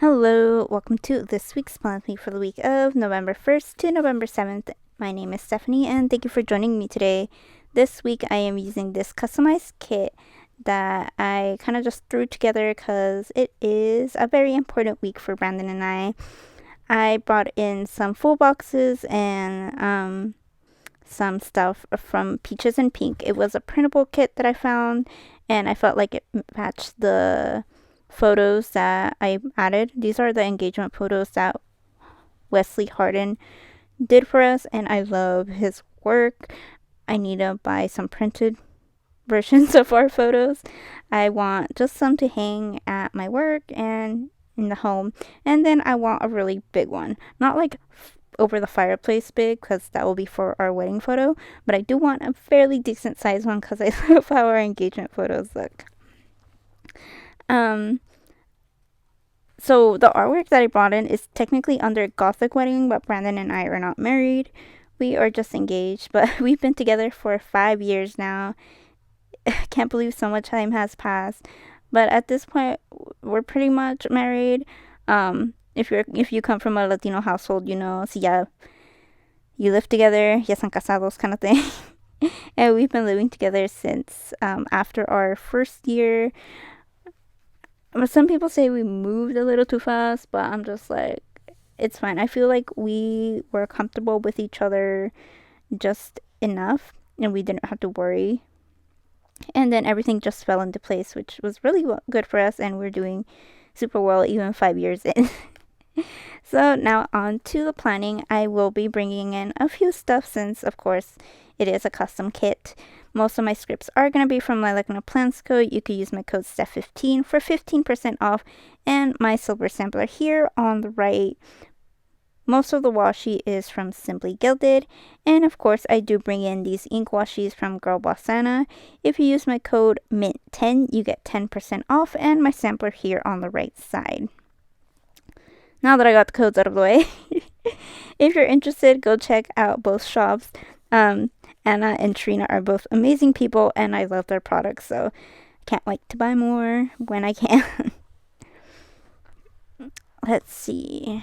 Hello, welcome to this week's plan with me for the week of November 1st to November 7th. My name is Stephanie and thank you for joining me today. This week I am using this customized kit that I kind of just threw together because it is a very important week for Brandon and I. I brought in some full boxes and some stuff from PeachesNPink. It was a printable kit that I found and I felt like it matched the photos that I added. These are the engagement photos that Wesley Harden did for us and I love his work. I need to buy some printed versions of our photos. I want just some to hang at my work and in the home, and then I want a really big one, not like over the fireplace big because that will be for our wedding photo, but I do want a fairly decent sized one because I love how our engagement photos look. So the artwork that I brought in is technically under Gothic wedding, but Brandon and I are not married. We are just engaged, but we've been together for 5 years now. I can't believe so much time has passed. But at this point, we're pretty much married. If you come from a Latino household, you know, si ya you live together, ya están casados kind of thing. And we've been living together since after our first year. Some people say we moved a little too fast, but I'm just like, it's fine. I feel like we were comfortable with each other just enough and we didn't have to worry. And then everything just fell into place, which was really good for us, and we're doing super well even 5 years in. So now on to the planning. I will be bringing in a few stuff since, of course, it is a custom kit. Most of my scripts are going to be from LittleMissPaperie. You could use my code STEPH15 for 15% off, and my silver sampler here on the right. Most of the washi is from Simply Gilded, and of course I do bring in these ink washies from Girl Boss Santa. If you use my code MINT10, you get 10% off, and my sampler here on the right side. Now that I got the codes out of the way, if you're interested, go check out both shops. Anna and Trina are both amazing people, and I love their products, so I can't wait to buy more when I can. Let's see.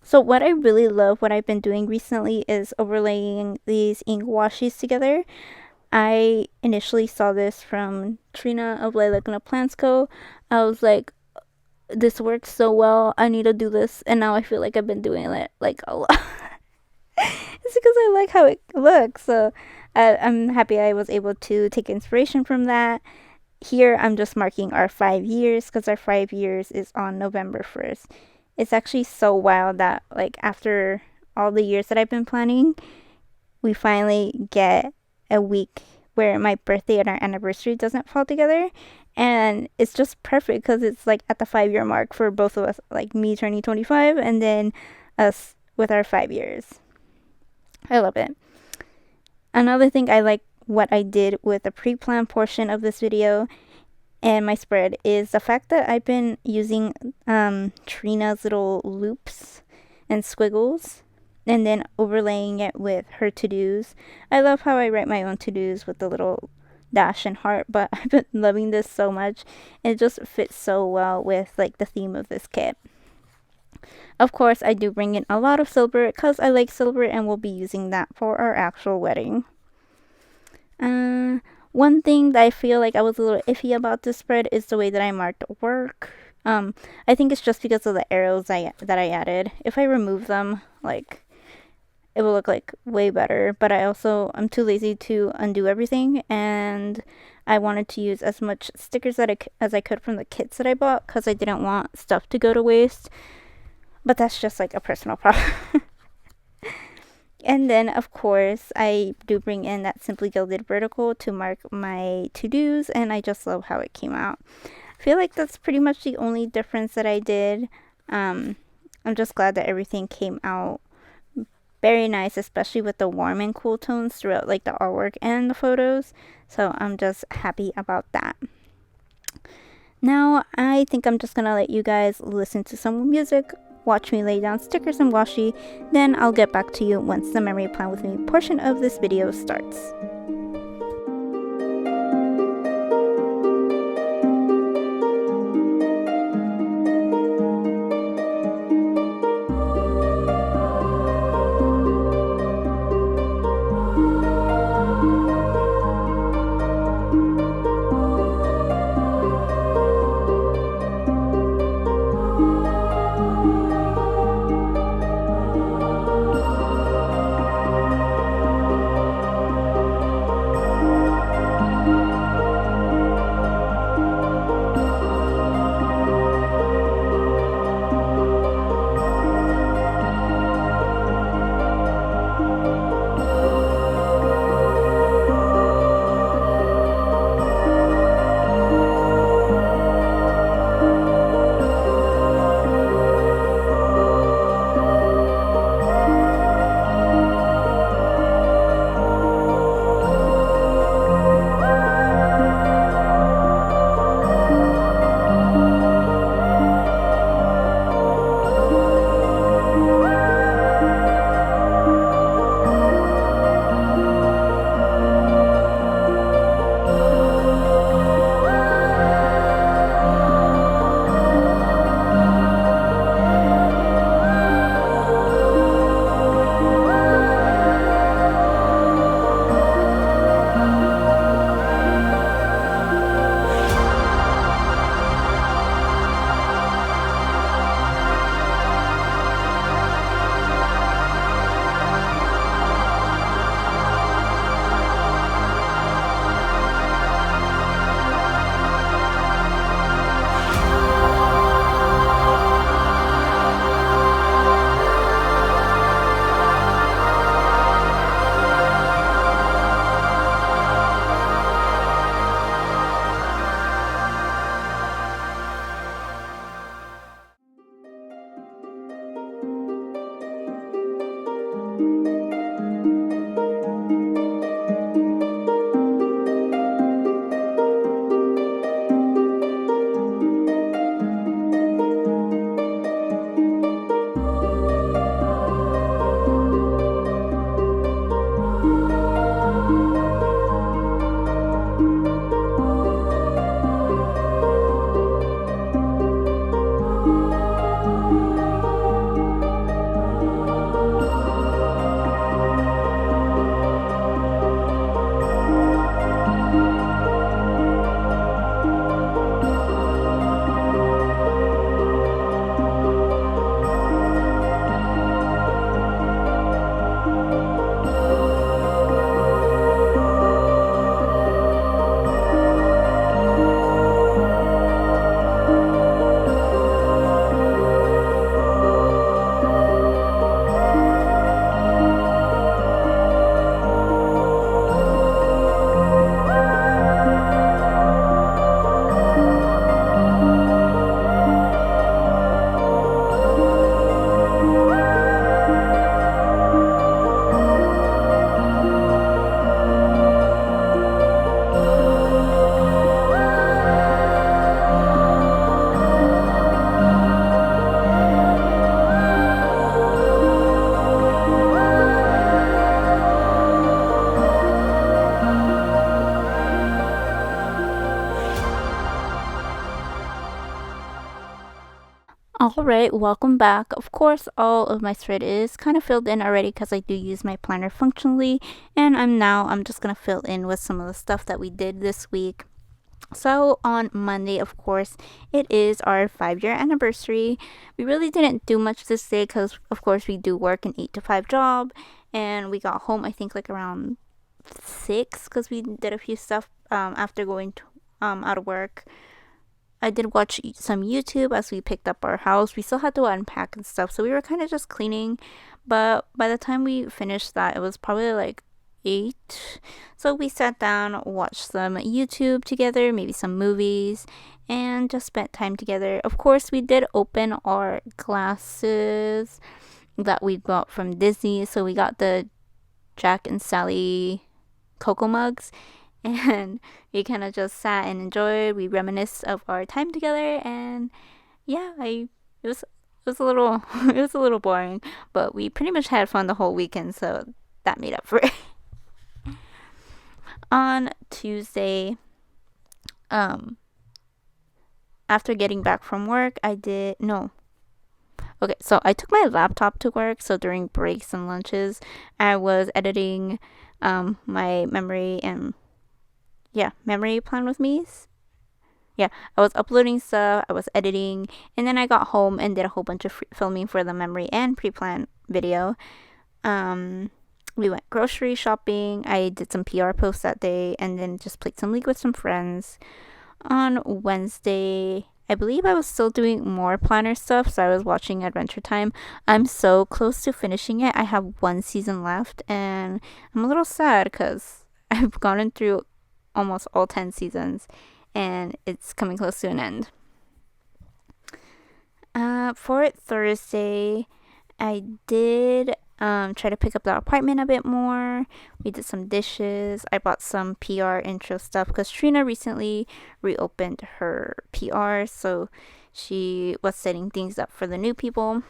So what I really love, what I've been doing recently, is overlaying these ink washies together. I initially saw this from Trina of StarlightPaperStudio. I was like, this works so well, I need to do this, and now I feel like I've been doing it like a lot. It's because I like how it looks, so I'm happy I was able to take inspiration from that. Here I'm just marking our 5 years because our 5 years is on November 1st. It's actually so wild that like after all the years that I've been planning, we finally get a week where my birthday and our anniversary doesn't fall together, and it's just perfect because it's like at the 5-year mark for both of us, like me turning 25 and then us with our 5 years. I love it. Another thing I like what I did with the pre-plan portion of this video and my spread is the fact that I've been using Trina's little loops and squiggles and then overlaying it with her to-dos. I love how I write my own to-dos with the little dash and heart, but I've been loving this so much. It just fits so well with like the theme of this kit. Of course, I do bring in a lot of silver because I like silver and we'll be using that for our actual wedding. One thing that I feel like I was a little iffy about this spread is the way that I marked work. I think it's just because of the arrows that I added. If I remove them, like, it will look like way better, but I'm too lazy to undo everything, and I wanted to use as much stickers as I could from the kits that I bought because I didn't want stuff to go to waste. But that's just like a personal problem. And then, of course, I do bring in that Simply Gilded vertical to mark my to-dos, and I just love how it came out. I feel like that's pretty much the only difference that I did. I'm just glad that everything came out very nice, especially with the warm and cool tones throughout like the artwork and the photos. So I'm just happy about that. Now, I think I'm just gonna let you guys listen to some music, watch me lay down stickers and washi, then I'll get back to you once the memory plan with me portion of this video starts. Alright, welcome back. Of course, all of my spread is kind of filled in already because I do use my planner functionally, and I'm just gonna fill in with some of the stuff that we did this week. So on Monday, of course, it is our 5-year anniversary. We really didn't do much this day because, of course, we do work an 8 to 5 job, and we got home I think like around 6 because we did a few stuff after going out of work. I did watch some YouTube as we picked up our house. We still had to unpack and stuff, so we were kind of just cleaning. But by the time we finished that, it was probably like 8. So we sat down, watched some YouTube together, maybe some movies, and just spent time together. Of course, we did open our glasses that we got from Disney. So we got the Jack and Sally cocoa mugs, and we kind of just sat and enjoyed. We reminisced of our time together, and yeah, it was a little it was a little boring, but we pretty much had fun the whole weekend, so that made up for it. On Tuesday, after getting back from work, so I took my laptop to work. So during breaks and lunches, I was editing my memory plan with me. Yeah, I was uploading stuff, I was editing, and then I got home and did a whole bunch of filming for the memory and pre-plan video. We went grocery shopping, I did some PR posts that day, and then just played some League with some friends. On Wednesday, I believe I was still doing more planner stuff, so I was watching Adventure Time. I'm so close to finishing it. I have 1 season left, and I'm a little sad because I've gotten through almost all 10 seasons, and it's coming close to an end. For Thursday, I did try to pick up the apartment a bit more. We did some dishes. I bought some PR intro stuff because Trina recently reopened her PR, so she was setting things up for the new people.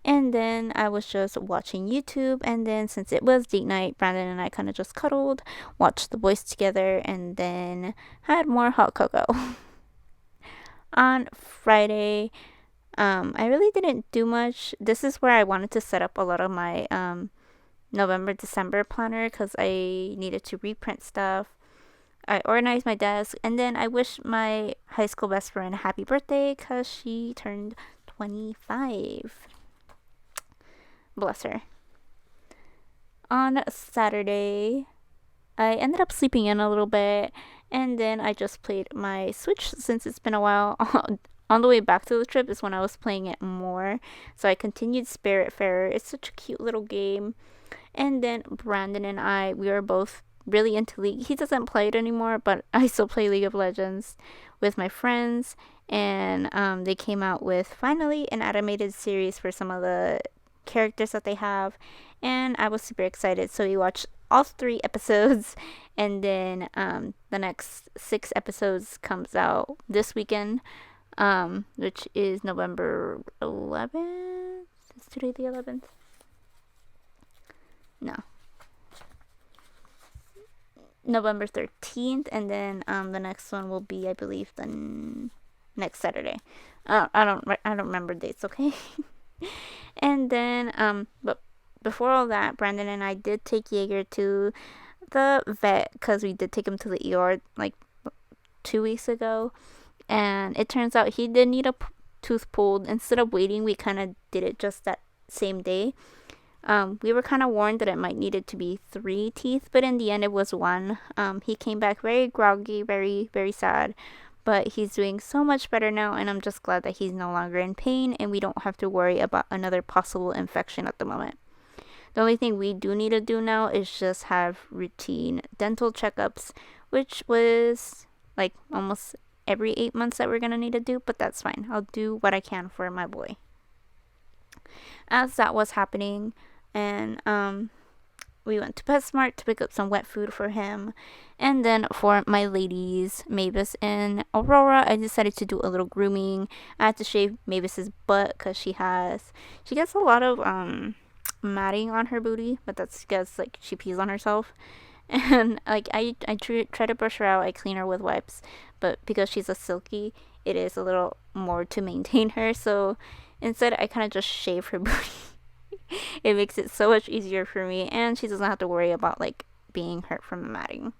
And then I was just watching YouTube, and then since it was date night, Brandon and I kind of just cuddled, watched The Boys together, and then had more hot cocoa. On Friday, I really didn't do much. This is where I wanted to set up a lot of my November-December planner because I needed to reprint stuff. I organized my desk, and then I wished my high school best friend a happy birthday because she turned 25. Bless her. On Saturday, I ended up sleeping in a little bit, and then I just played my Switch since it's been a while. On the way back to the trip is when I was playing it more, so I continued Spiritfarer. It's such a cute little game. And then Brandon and we were both really into League. He doesn't play it anymore, but I still play League of Legends with my friends, and they came out with finally an animated series for some of the characters that they have, and I was super excited. So we watched all 3 episodes, and then the next 6 episodes comes out this weekend, which is November 11th. Is today the 11th? No. November 13th, and then the next one will be, I believe, the next Saturday. I don't remember dates, okay? And then but before all that, Brandon and I did take Jaeger to the vet because we did take him to the ER like 2 weeks ago, and it turns out he did need a tooth pulled. Instead of waiting, we kind of did it just that same day. We were kind of warned that it might needed to be 3 teeth, but in the end it was 1. He came back very groggy, very, very sad, but he's doing so much better now, and I'm just glad that he's no longer in pain and we don't have to worry about another possible infection at the moment. The only thing we do need to do now is just have routine dental checkups, which was like almost every 8 months that we're gonna need to do, but that's fine. I'll do what I can for my boy. As that was happening, and we went to PetSmart to pick up some wet food for him. And then for my ladies, Mavis and Aurora, I decided to do a little grooming. I had to shave Mavis's butt because she gets a lot of matting on her booty, but that's because like she pees on herself. And like I try to brush her out, I clean her with wipes, but because she's a silky, it is a little more to maintain her. So instead, I kind of just shave her booty. It makes it so much easier for me, and she doesn't have to worry about like being hurt from the matting.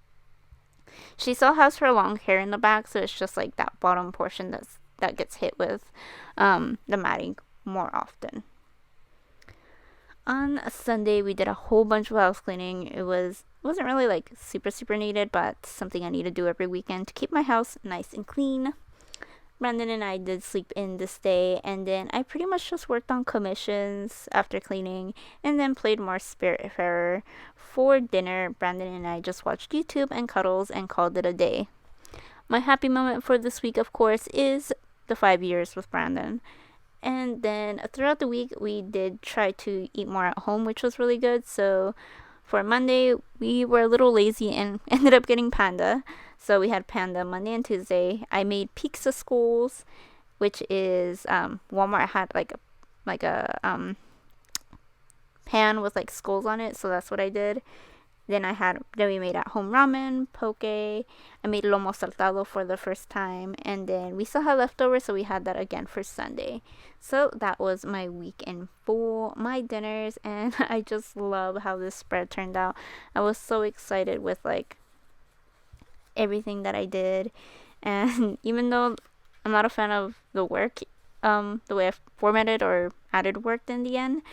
She still has her long hair in the back, so it's just like that bottom portion that gets hit with the matting more often. On a Sunday, we did a whole bunch of house cleaning. It wasn't really like super needed, but something I need to do every weekend to keep my house nice and clean. Brandon and I did sleep in this day, and then I pretty much just worked on commissions after cleaning, and then played more Spiritfarer. For dinner, Brandon and I just watched YouTube and cuddles and called it a day. My happy moment for this week, of course, is the 5 years with Brandon. And then throughout the week, we did try to eat more at home, which was really good. So for Monday, we were a little lazy and ended up getting Panda. So we had Panda Monday and Tuesday. I made pizza schools, which is Walmart had like a pan with like skulls on it. So that's what I did. Then we made at home ramen, poke. I made lomo saltado for the first time, and then we still had leftovers, so we had that again for Sunday. So that was my week in full, my dinners, and I just love how this spread turned out. I was so excited with like everything that I did, and even though I'm not a fan of the work, the way I've formatted or added work in the end,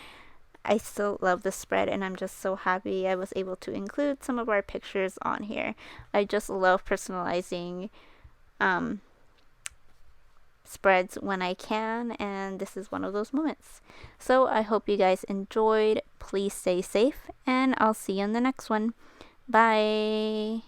I still love the spread, and I'm just so happy I was able to include some of our pictures on here. I just love personalizing spreads when I can, and this is one of those moments. So I hope you guys enjoyed. Please stay safe, and I'll see you in the next one. Bye!